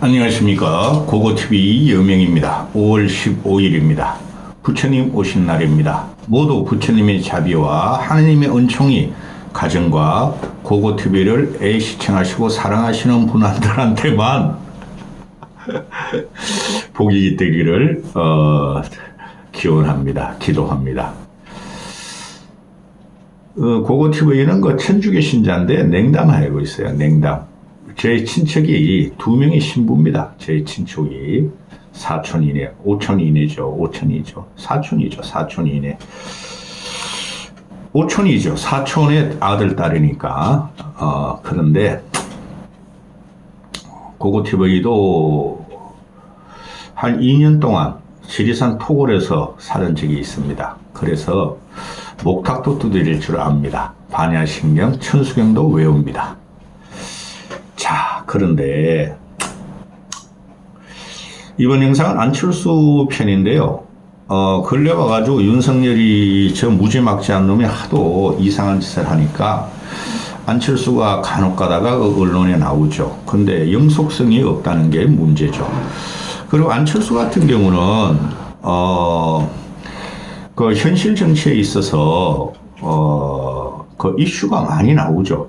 안녕하십니까. 고고TV 여명입니다. 5월 15일입니다. 부처님 오신 날입니다. 모두 부처님의 자비와 하나님의 은총이 가정과 고고TV를 시청하시고 사랑하시는 분들한테만 복이 되기를 기원합니다. 기도합니다. 고고TV는 천주교 신자인데 냉담하고 있어요. 냉담. 제 친척이 2명의 신부입니다. 제 친척이 사촌이네, 오촌이죠. 사촌이네. 오촌이죠. 사촌의 아들, 딸이니까. 그런데, 고고TV도 한 2년 동안 지리산 토굴에서 살은 적이 있습니다. 그래서 목탁도 두드릴 줄 압니다. 반야신경, 천수경도 외웁니다. 자, 그런데 이번 영상은 안철수 편인데요. 근래 와가지고 윤석열이 저 무지막지한 놈이 하도 이상한 짓을 하니까 안철수가 간혹 가다가 언론에 나오죠. 근데 영속성이 없다는 게 문제죠. 그리고 안철수 같은 경우는 그 현실 정치에 있어서 그 이슈가 많이 나오죠.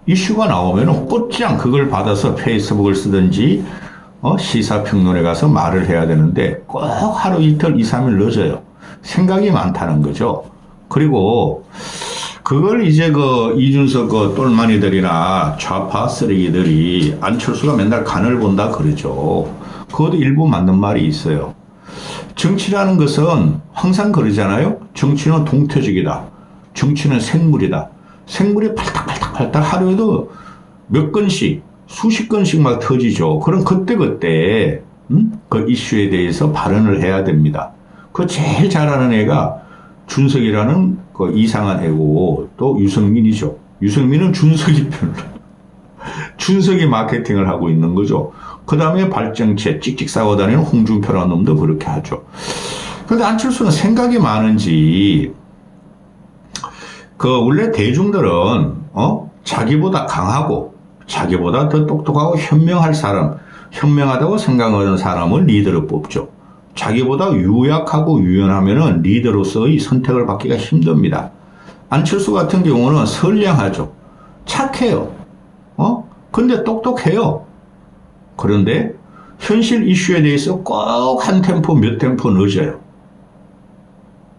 이슈가 나오면 곧장 그걸 받아서 페이스북을 쓰든지 시사평론에 가서 말을 해야 되는데 꼭 하루 이틀 2, 3일 늦어요. 생각이 많다는 거죠. 그리고 그걸 이제 이준석 똘마니들이나 좌파 쓰레기들이 안철수가 맨날 간을 본다 그러죠. 그것도 일부 맞는 말이 있어요. 정치라는 것은 항상 그러잖아요. 정치는 동태적이다. 정치는 생물이다. 생물이 팔딱팔딱 하루에도 몇 건씩, 수십 건씩 막 터지죠. 그럼 그때, 그 이슈에 대해서 발언을 해야 됩니다. 그 제일 잘하는 애가 준석이라는 그 이상한 애고, 또 유승민이죠. 유승민은 준석이 편로. 준석이 마케팅을 하고 있는 거죠. 그 다음에 발정체, 찍찍 싸고 다니는 홍준표라는 놈도 그렇게 하죠. 그런데 안철수는 생각이 많은지, 원래 대중들은, 자기보다 강하고, 자기보다 더 똑똑하고 현명하다고 생각하는 사람을 리더로 뽑죠. 자기보다 유약하고 유연하면은 리더로서의 선택을 받기가 힘듭니다. 안철수 같은 경우는 선량하죠. 착해요. 근데 똑똑해요. 그런데 현실 이슈에 대해서 꼭 한 템포, 몇 템포 늦어요.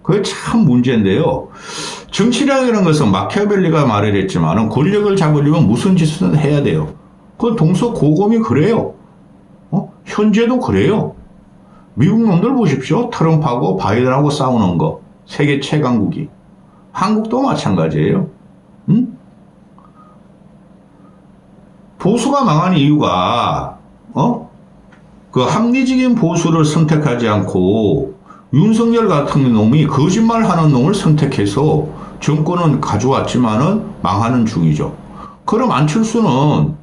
그게 참 문제인데요. 정치라는 것은 마키아벨리가 말을 했지만 권력을 잡으려면 무슨 짓을 해야 돼요. 그건 동서고금이 그래요. 현재도 그래요. 미국 놈들 보십시오. 트럼프하고 바이든하고 싸우는 거. 세계 최강국이. 한국도 마찬가지예요. 보수가 망한 이유가 그 합리적인 보수를 선택하지 않고 윤석열 같은 놈이 거짓말하는 놈을 선택해서 정권은 가져왔지만은 망하는 중이죠. 그럼 안철수는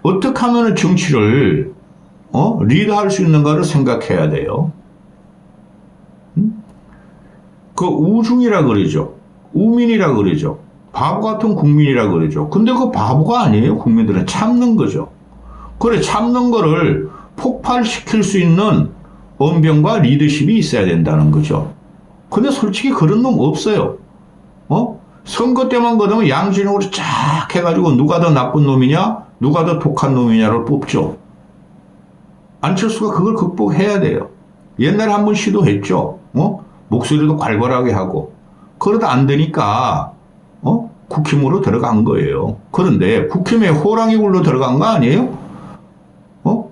어떻게 하면 정치를 리드할 수 있는가를 생각해야 돼요. 그 우중이라 그러죠. 우민이라 그러죠. 바보 같은 국민이라 그러죠. 근데 그 바보가 아니에요. 국민들은 참는 거죠. 그래, 참는 거를 폭발시킬 수 있는 언변과 리더십이 있어야 된다는 거죠. 근데 솔직히 그런 놈 없어요. 선거 때만 거두면 양진으로 쫙 해가지고 누가 더 나쁜 놈이냐, 누가 더 독한 놈이냐를 뽑죠. 안철수가 그걸 극복해야 돼요. 옛날에 한번 시도했죠. 목소리도 괄괄하게 하고. 그러다 안 되니까, 국힘으로 들어간 거예요. 그런데 국힘에 호랑이 굴로 들어간 거 아니에요?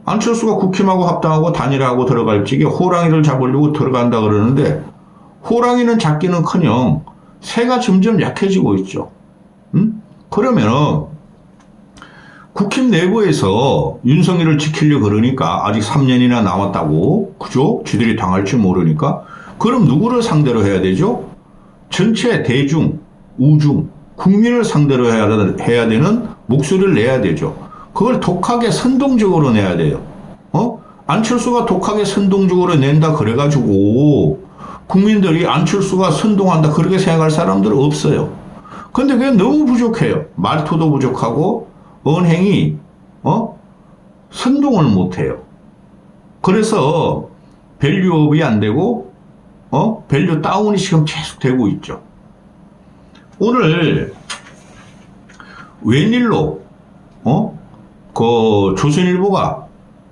안철수가 국힘하고 합당하고 단일화하고 들어갈 적에 호랑이를 잡으려고 들어간다 그러는데 호랑이는 잡기는커녕 새가 점점 약해지고 있죠. 그러면은 국힘 내부에서 윤석열을 지키려고 그러니까 아직 3년이나 남았다고, 그죠? 쥐들이 당할지 모르니까 그럼 누구를 상대로 해야 되죠? 전체 대중, 우중, 국민을 상대로 해야 되는 목소리를 내야 되죠. 그걸 독하게 선동적으로 내야 돼요. 안철수가 독하게 선동적으로 낸다 그래가지고 국민들이 안철수가 선동한다 그렇게 생각할 사람들은 없어요. 근데 그게 너무 부족해요. 말투도 부족하고 언행이 선동을 못해요. 그래서 밸류업이 안 되고 밸류 다운이 지금 계속 되고 있죠. 오늘 웬일로 그 조선일보가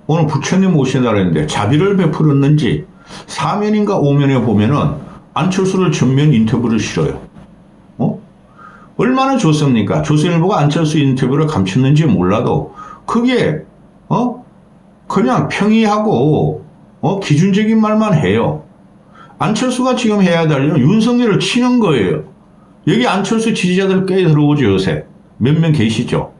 오늘 부처님 오신다고 했는데 자비를 베풀었는지 4면인가 5면에 보면은 안철수를 전면 인터뷰를 실어요. 얼마나 좋습니까? 조선일보가 안철수 인터뷰를 감췄는지 몰라도 그게 그냥 평이하고 기준적인 말만 해요. 안철수가 지금 해야 될 일은 윤석열을 치는 거예요. 여기 안철수 지지자들 꽤 들어오죠. 요새 몇 명 계시죠.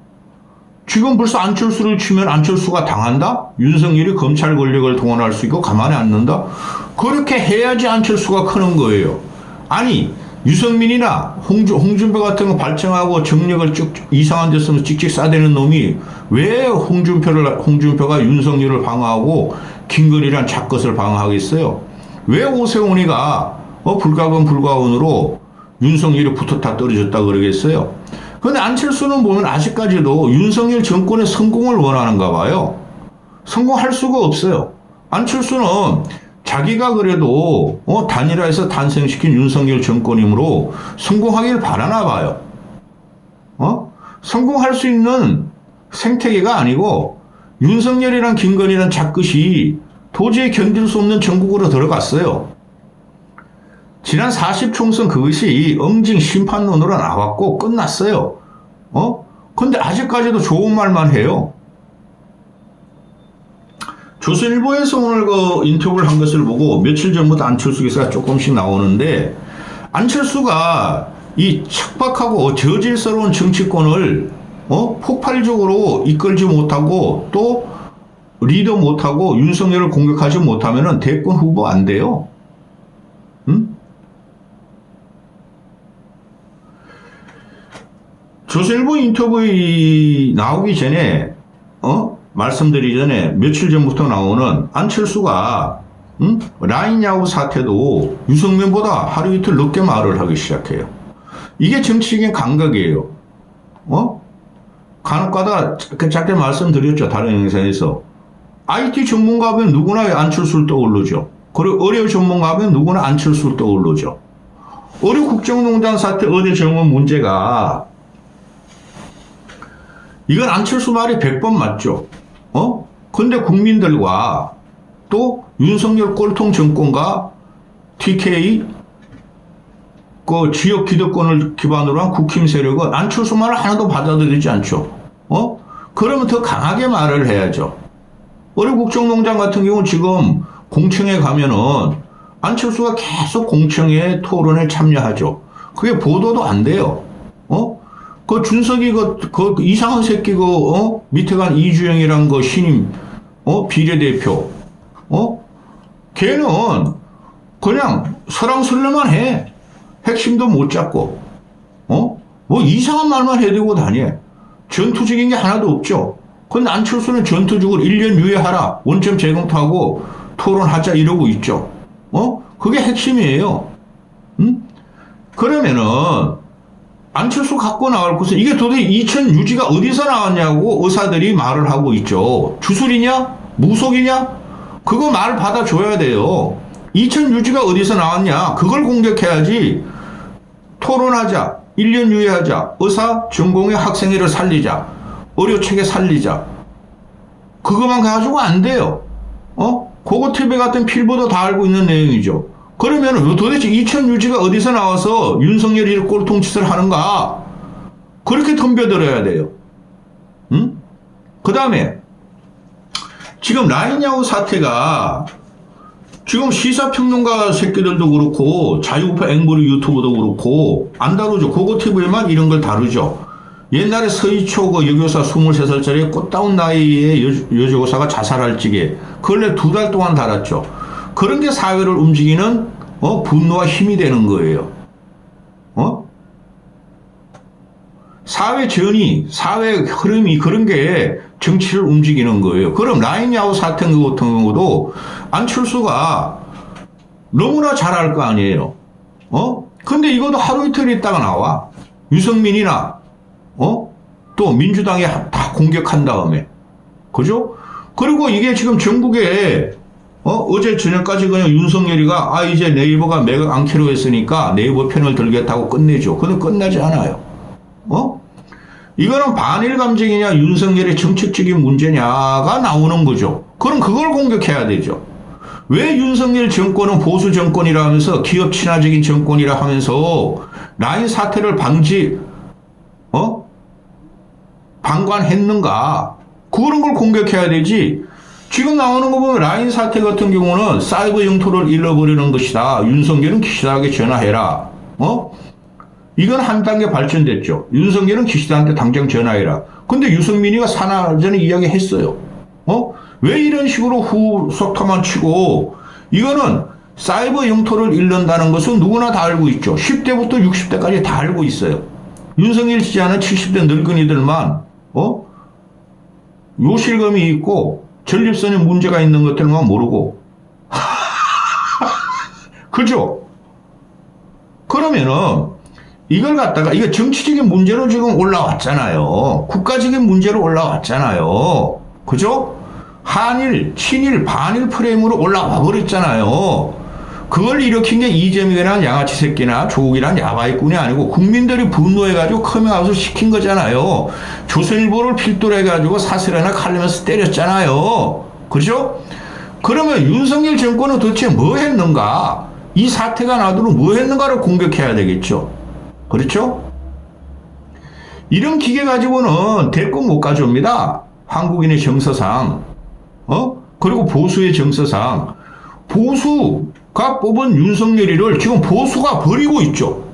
지금 벌써 안철수를 치면 안철수가 당한다? 윤석열이 검찰 권력을 동원할 수 있고 가만히 앉는다? 그렇게 해야지 안철수가 크는 거예요. 아니 유승민이나 홍준표 같은 거 발정하고 정력을 쭉 이상한 데 쓰면 찍찍 싸대는 놈이 왜 홍준표가 윤석열을 방어하고 김건희란 작것을 방어하겠어요? 왜 오세훈이가 불가근 불가운으로 윤석열이 붙었다 떨어졌다 그러겠어요? 그런데 안철수는 보면 아직까지도 윤석열 정권의 성공을 원하는가 봐요. 성공할 수가 없어요. 안철수는 자기가 그래도 단일화해서 탄생시킨 윤석열 정권이므로 성공하길 바라나 봐요. 성공할 수 있는 생태계가 아니고 윤석열이랑 김건희랑 작것이 도저히 견딜 수 없는 전국으로 들어갔어요. 지난 40총선 그것이 응징 심판론으로 나왔고 끝났어요. 근데 아직까지도 좋은 말만 해요. 조선일보에서 오늘 그 인터뷰를 한 것을 보고 며칠 전부터 안철수 기사가 조금씩 나오는데 안철수가 이 척박하고 저질스러운 정치권을 폭발적으로 이끌지 못하고 또 리더 못하고 윤석열을 공격하지 못하면 대권 후보 안 돼요. 조선일보 인터뷰 나오기 전에 말씀드리기 전에 며칠 전부터 나오는 안철수가 라인 야구 사태도 유승민보다 하루 이틀 늦게 말을 하기 시작해요. 이게 정치적인 감각이에요. 간혹가다 짧게 말씀드렸죠. 다른 영상에서. IT 전문가면 누구나 안철수를 떠오르죠. 그리고 의료 전문가면 누구나 안철수를 떠오르죠. 의료 국정농단 사태 의대 정원 문제가 이건 안철수 말이 100번 맞죠. 근데 국민들과 또 윤석열 꼴통 정권과 TK 그 지역 기득권을 기반으로 한 국힘 세력은 안철수 말을 하나도 받아들이지 않죠. 그러면 더 강하게 말을 해야죠. 의료 국정농단 같은 경우는 지금 공청회 가면은 안철수가 계속 공청회 토론에 참여하죠. 그게 보도도 안 돼요. 그 준석이 그 이상한 새끼 밑에 간 이주영이란 그 신임 비례대표 걔는 그냥 설랑설레만 해. 핵심도 못 잡고 뭐 이상한 말만 해대고 다녀. 전투적인 게 하나도 없죠. 근데 안철수는 전투적으로 1년 유예하라, 원점 재검토하고 토론하자 이러고 있죠. 그게 핵심이에요. 그러면은 안철수 갖고 나올 것은 이게 도대체 2천 유지가 어디서 나왔냐고 의사들이 말을 하고 있죠. 주술이냐? 무속이냐? 그거 말 받아줘야 돼요. 2천 유지가 어디서 나왔냐? 그걸 공격해야지. 토론하자. 1년 유예하자. 의사 전공의 학생회를 살리자. 의료체계 살리자. 그것만 가지고 안 돼요. 고고TV 같은 필보도 다 알고 있는 내용이죠. 그러면 도대체 2천 유지가 어디서 나와서 윤석열이 꼴통짓을 하는가? 그렇게 덤벼들어야 돼요. 그 다음에 지금 라인야후 사태가 지금 시사평론가 새끼들도 그렇고 자유우파 앵무리 유튜브도 그렇고 안 다루죠. 고고TV에만 이런 걸 다루죠. 옛날에 서희초 그 여교사 23살짜리 꽃다운 나이에 여교사가 자살할 지게 그걸 2달 동안 달았죠. 그런 게 사회를 움직이는 분노와 힘이 되는 거예요. 사회 전이, 사회 흐름이 그런 게 정치를 움직이는 거예요. 그럼 라인야후 사태 같은 경우도 안철수가 너무나 잘할 거 아니에요. 근데 이것도 하루 이틀 있다가 나와. 유승민이나 또 민주당이 다 공격한 다음에. 그죠? 그리고 이게 지금 전국에 어제 저녁까지 그냥 윤석열이가 이제 네이버가 매각 안기로 했으니까 네이버 편을 들겠다고 끝내죠. 근데 끝나지 않아요. 이거는 반일 감정이냐 윤석열의 정책적인 문제냐가 나오는 거죠. 그럼 그걸 공격해야 되죠. 왜 윤석열 정권은 보수 정권이라 하면서 기업 친화적인 정권이라 하면서 라인 사태를 방관했는가? 그런 걸 공격해야 되지. 지금 나오는 거 보면 라인 사태 같은 경우는 사이버 영토를 잃어버리는 것이다. 윤석열은 기시다에게 전화해라. 이건 한 단계 발전됐죠. 윤석열은 기시다한테 당장 전화해라. 근데 유승민이가 사나전에 이야기했어요. 왜 이런 식으로 후속타만 치고, 이거는 사이버 영토를 잃는다는 것은 누구나 다 알고 있죠. 10대부터 60대까지 다 알고 있어요. 윤석열 지지하는 70대 늙은이들만 요실금이 있고 전립선에 문제가 있는 것들만 모르고 그죠? 그러면은 이걸 갖다가 이게 정치적인 문제로 지금 올라왔잖아요. 국가적인 문제로 올라왔잖아요. 그죠? 한일, 친일, 반일 프레임으로 올라와 버렸잖아요. 그걸 일으킨 게 이재명이란 양아치 새끼나 조국이란 야바이꾼이 아니고 국민들이 분노해가지고 커밍아웃을 시킨 거잖아요. 조선일보를 필두로 해가지고 사슬하나 칼리면서 때렸잖아요. 그죠? 그러면 윤석열 정권은 도대체 뭐 했는가? 이 사태가 나도록 뭐 했는가를 공격해야 되겠죠. 그렇죠? 이런 기계 가지고는 대권 못 가져옵니다. 한국인의 정서상. 그리고 보수의 정서상. 보수가 뽑은 윤석열이를 지금 보수가 버리고 있죠.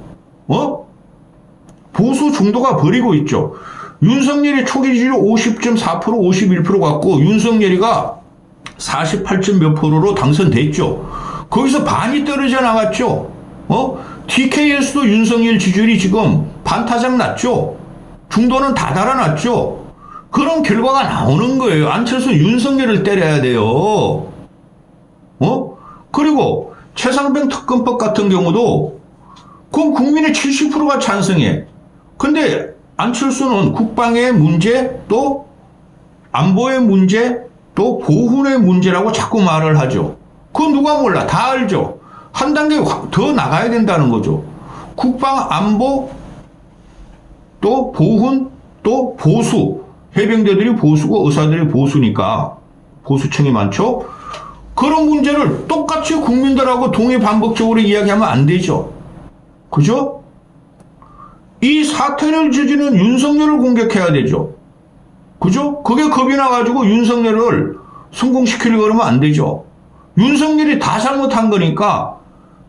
보수 중도가 버리고 있죠. 윤석열이 초기 지지율 50.4%, 51% 갖고 윤석열이가 48점 몇 프로로 당선됐죠. 거기서 반이 떨어져 나갔죠. TK에서도 윤석열 지지율이 지금 반타작 났죠. 중도는 다 달아났죠. 그런 결과가 나오는 거예요. 안철수 윤석열을 때려야 돼요. 그리고 최상병 특검법 같은 경우도 그럼 국민의 70%가 찬성해. 근데 안철수는 국방의 문제, 또 안보의 문제, 또 보훈의 문제라고 자꾸 말을 하죠. 그건 누가 몰라. 다 알죠. 한 단계 더 나가야 된다는 거죠. 국방, 안보, 또 보훈, 또 보수. 해병대들이 보수고 의사들이 보수니까 보수층이 많죠. 그런 문제를 똑같이 국민들하고 동의반복적으로 이야기하면 안 되죠. 그죠? 이 사태를 저지른 윤석열을 공격해야 되죠. 그죠? 그게 겁이 나가지고 윤석열을 성공시키려고 그러면 안 되죠. 윤석열이 다 잘못한 거니까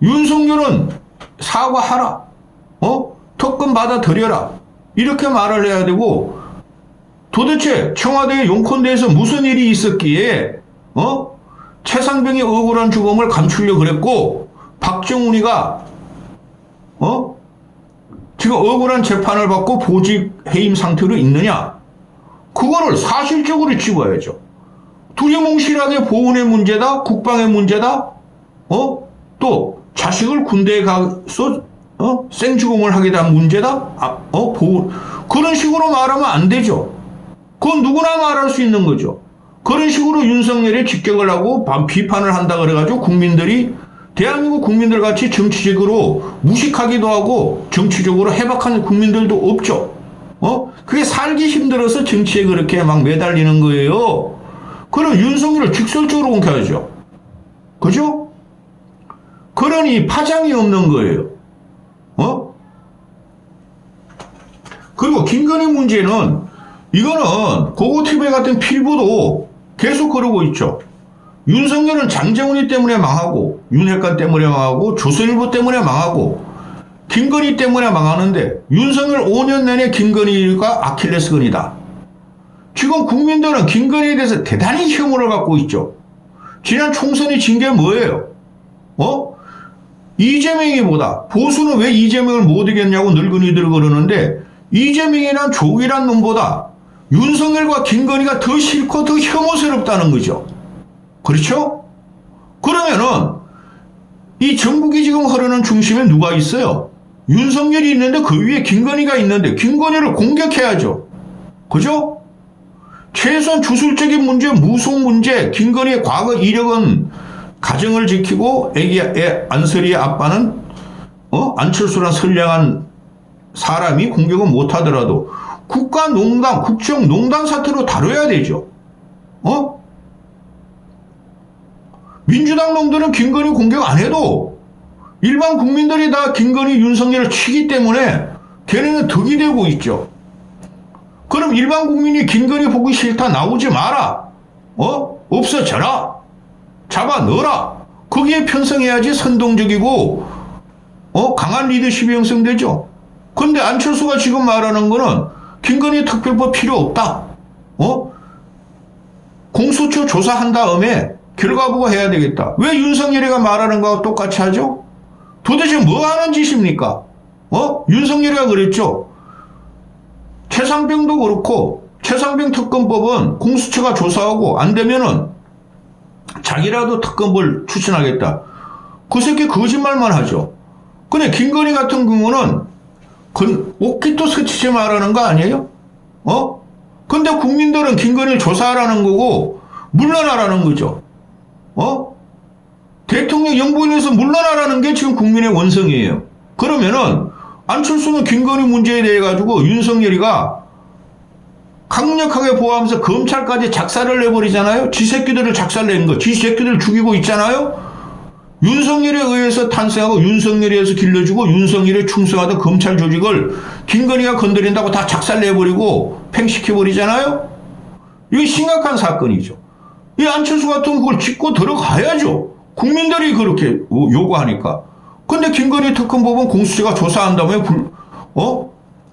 윤석열은 사과하라. 특검 받아들여라. 이렇게 말을 해야 되고, 도대체 청와대 용컨대에서 무슨 일이 있었기에 최상병이 억울한 죽음을 감추려고 그랬고, 박정훈이가 지금 억울한 재판을 받고 보직 해임 상태로 있느냐? 그거를 사실적으로 집어야죠. 두리뭉실하게 보훈의 문제다, 국방의 문제다, 또 자식을 군대에 가서 생주공을 하게 된 문제다, 보훈. 그런 식으로 말하면 안 되죠. 그건 누구나 말할 수 있는 거죠. 그런 식으로 윤석열이 직격을 하고 비판을 한다 그래가지고 국민들이, 대한민국 국민들 같이 정치적으로 무식하기도 하고 정치적으로 해박한 국민들도 없죠. 그게 살기 힘들어서 정치에 그렇게 막 매달리는 거예요. 그럼 윤석열을 직설적으로 공격하죠. 그죠? 그러니 파장이 없는 거예요. 그리고 김건희 문제는, 이거는 고고TV 같은 필부도 계속 그러고 있죠. 윤석열은 장제훈이 때문에 망하고, 윤핵관 때문에 망하고, 조선일보 때문에 망하고, 김건희 때문에 망하는데, 윤석열 5년 내내 김건희가 아킬레스건이다. 지금 국민들은 김건희에 대해서 대단히 혐오를 갖고 있죠. 지난 총선이 진 게 뭐예요? 이재명이보다, 보수는 왜 이재명을 못 이겼냐고 늙은이들 그러는데, 이재명이란 조국이란 놈보다 윤석열과 김건희가 더 싫고 더 혐오스럽다는 거죠. 그렇죠? 그러면은 이 전국이 지금 흐르는 중심에 누가 있어요? 윤석열이 있는데 그 위에 김건희가 있는데 김건희를 공격해야죠. 그죠? 최소한 주술적인 문제, 무속 문제, 김건희의 과거 이력은 가정을 지키고 애 안설이의 아빠는 안철수란 선량한 사람이 공격은 못하더라도 국가농단, 국정농단 사태로 다뤄야 되죠. 민주당 놈들은 김건희 공격 안 해도 일반 국민들이 다 김건희, 윤석열을 치기 때문에 걔네는 덕이 되고 있죠. 그럼 일반 국민이 김건희 보기 싫다, 나오지 마라. 없어져라. 잡아 넣어라. 거기에 편성해야지 선동적이고 강한 리더십이 형성되죠. 근데 안철수가 지금 말하는 거는 김건희 특별법 필요 없다. 공수처 조사한 다음에 결과 보고 해야 되겠다. 왜 윤석열이가 말하는 거와 똑같이 하죠? 도대체 뭐 하는 짓입니까? 윤석열이가 그랬죠. 최상병도 그렇고 최상병 특검법은 공수처가 조사하고 안 되면은 자기라도 특검을 추천하겠다. 그 새끼 거짓말만 하죠. 근데 김건희 같은 경우는 옷깃도 스치지 말라는 거 아니에요? 근데 국민들은 김건희를 조사하라는 거고 물러나라는 거죠. 대통령 영부인에서 물러나라는 게 지금 국민의 원성이에요. 그러면은 안철수는 김건희 문제에 대해 가지고 윤석열이가 강력하게 보호하면서 검찰까지 작살을 내버리잖아요. 지 새끼들을 작살낸 거. 지 새끼들을 죽이고 있잖아요. 윤석열에 의해서 탄생하고 윤석열에 의해서 길러주고 윤석열에 충성하던 검찰 조직을 김건희가 건드린다고 다 작살내버리고 팽식해버리잖아요. 이게 심각한 사건이죠. 이 안철수 같은 그걸 짚고 들어가야죠. 국민들이 그렇게 요구하니까. 근데 김건희 특검법은 공수처가 조사한 다음에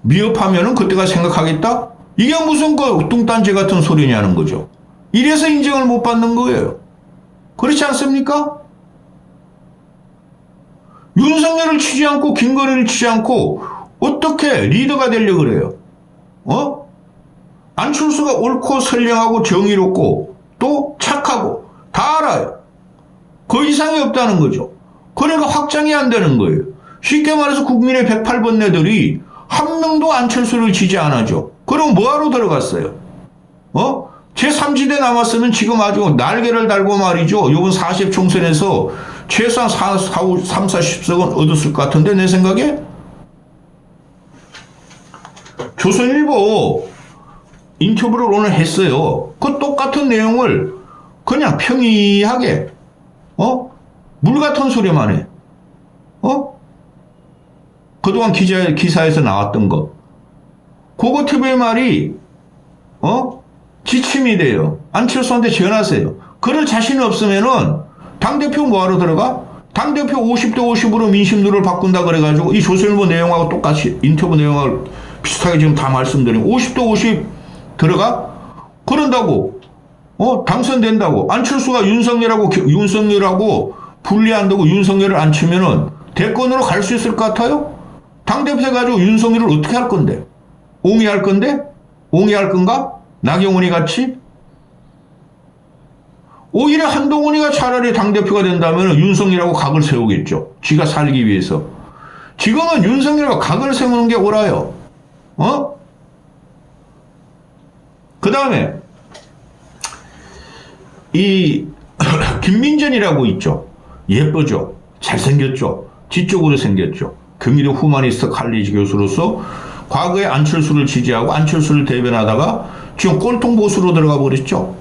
미흡하면은 그때가 생각하겠다? 이게 무슨 뚱딴지 같은 소리냐는 거죠. 이래서 인정을 못 받는 거예요. 그렇지 않습니까? 윤석열을 치지 않고 김건희를 치지 않고 어떻게 리더가 되려고 그래요? 안철수가 옳고 선량하고 정의롭고 또 착하고 다 알아요. 그 이상이 없다는 거죠. 그러니까 확장이 안 되는 거예요. 쉽게 말해서 국민의 108번뇌들이 한 명도 안철수를 지지 않아죠. 그럼 뭐하러 들어갔어요? 제3지대 남았으면 지금 아주 날개를 달고 말이죠. 이번 40 총선에서 최소한 3, 40석은 얻었을 것 같은데 내 생각에? 조선일보 인터뷰를 오늘 했어요. 그 똑같은 내용을 그냥 평이하게 물 같은 소리만 해. 그동안 기사에서 나왔던 거. 그거 TV의 말이 지침이 돼요. 안철수한테 전하세요. 그럴 자신 없으면은 당대표 뭐하러 들어가? 당대표 50대 50으로 민심룰을 바꾼다 그래가지고 이 조선일보 내용하고 똑같이 인터뷰 내용하고 비슷하게 지금 다 말씀드리면 50대 50 들어가? 그런다고 당선된다고 안철수가 윤석열하고 분리한다고 윤석열을 안 치면은 대권으로 갈 수 있을 것 같아요? 당대표 해가지고 윤석열을 어떻게 할 건데? 옹이할 건데? 옹이할 건가? 나경원이 같이? 오히려 한동훈이가 차라리 당대표가 된다면 윤석열하고 각을 세우겠죠. 지가 살기 위해서. 지금은 윤석열과 각을 세우는 게 옳아요. 그 다음에 이 김민전이라고 있죠. 예쁘죠. 잘생겼죠. 지적으로 생겼죠. 경기도 후마니스트 칼리지 교수로서 과거에 안철수를 지지하고 안철수를 대변하다가 지금 꼴통 보수로 들어가 버렸죠.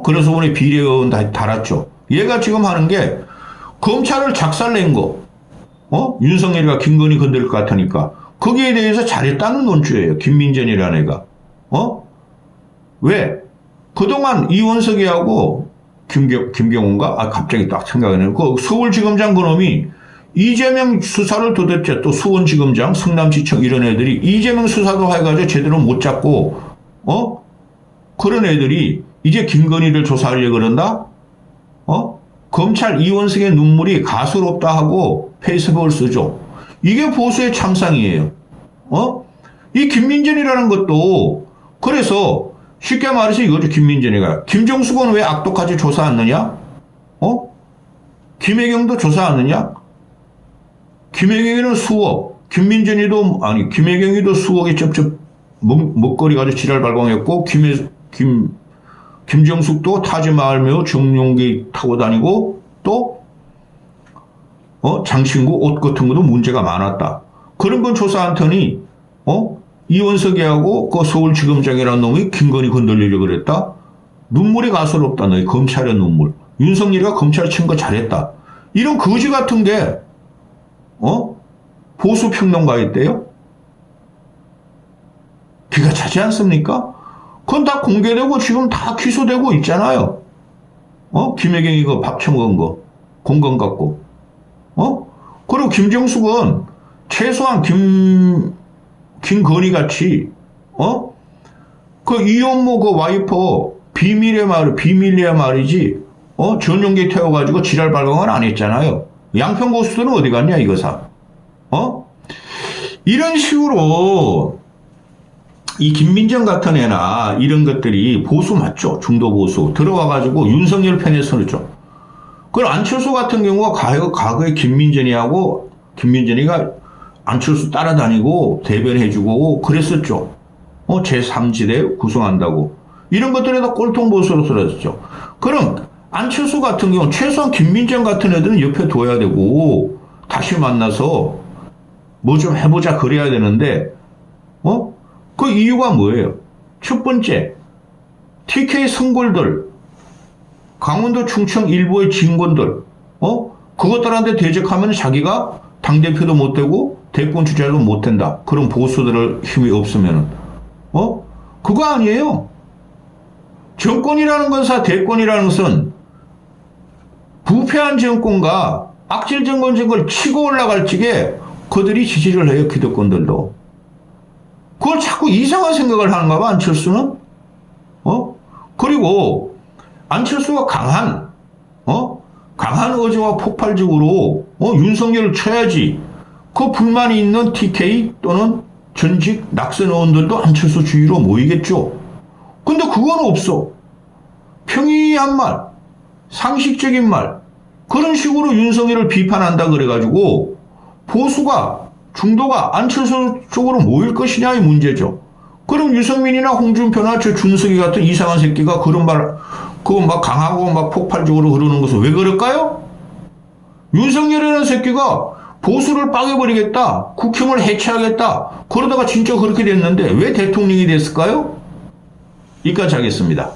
그래서 오늘 비례의원 달았죠. 얘가 지금 하는 게 검찰을 작살낸 거. 윤석열이가 김건희 건드릴 것 같으니까 거기에 대해서 잘했다는 논조예요. 김민전이라는 애가. 왜? 그동안 이원석이하고 김경훈가? 갑자기 딱 생각하네요. 그 서울지검장 그놈이 이재명 수사를 도대체 또 수원지검장, 성남지청 이런 애들이 이재명 수사도 해가지고 제대로 못 잡고, 그런 애들이 이제 김건희를 조사하려고 그런다? 검찰 이원석의 눈물이 가소롭다 하고 페이스북을 쓰죠. 이게 보수의 참상이에요. 이 김민전이라는 것도 그래서 쉽게 말해서 이거죠. 김민전이가. 김정숙은 왜 악독하게 조사 않느냐? 김혜경도 조사 않느냐? 김혜경이는 수억, 김민전이도, 김혜경이도 수억에 쩝쩝 먹거리 가지고 지랄 발광했고, 김정숙도 타지마을며 정용기 타고 다니고 또 장신구 옷 같은 것도 문제가 많았다. 그런 건 조사한더니 이원석이하고 그 서울지검장이라는 놈이 김건희 건들리려고 그랬다. 눈물이 가소롭다. 너희 검찰의 눈물. 윤석열이가 검찰 친 거 잘했다. 이런 거지 같은 게 보수 평론가에 있대요. 기가 차지 않습니까? 그건 다 공개되고 지금 다 기소되고 있잖아요. 김혜경이 그 밥 처먹은 거 공건 갖고 그리고 김정숙은 최소한 김건희 같이 그 이혼모 그 와이프 비밀이야 말이지 전용기 태워가지고 지랄 발광을 안 했잖아요. 양평 고수들은 어디 갔냐 이거사. 이런 식으로 이 김민정 같은 애나 이런 것들이 보수 맞죠? 중도 보수 들어와가지고 윤석열 편에 서죠. 그리고 안철수 같은 경우가 과거에 김민전이가 안철수 따라다니고 대변해주고 그랬었죠. 제3지대 구성한다고. 이런 것들에다 꼴통 보수로 쓰러졌죠. 그럼 안철수 같은 경우 최소한 김민정 같은 애들은 옆에 둬야 되고 다시 만나서 뭐 좀 해보자 그래야 되는데 그 이유가 뭐예요? 첫 번째, TK 선골들, 강원도 충청 일부의 진군들, 그것들한테 대적하면 자기가 당대표도 못 되고 대권 주자도 못 된다. 그런 보수들의 힘이 없으면은. 그거 아니에요. 정권이라는 것은, 대권이라는 것은 부패한 정권과 악질 정권을 치고 올라갈 적에 그들이 지지를 해요. 기득권들도. 그걸 자꾸 이상한 생각을 하는가 봐, 안철수는? 그리고 안철수가 강한 의지와 폭발적으로 윤석열을 쳐야지. 그 불만이 있는 TK 또는 전직 낙선 의원들도 안철수 주위로 모이겠죠. 근데 그건 없어. 평이한 말, 상식적인 말, 그런 식으로 윤석열을 비판한다 그래가지고 보수가, 중도가 안철수 쪽으로 모일 것이냐의 문제죠. 그럼 유승민이나 홍준표나 저 준석이 같은 이상한 새끼가 그런 말, 그거 막 강하고 막 폭발적으로 그러는 것은 왜 그럴까요? 윤석열이라는 새끼가 보수를 빠개버리겠다, 국힘을 해체하겠다, 그러다가 진짜 그렇게 됐는데 왜 대통령이 됐을까요? 여기까지 하겠습니다.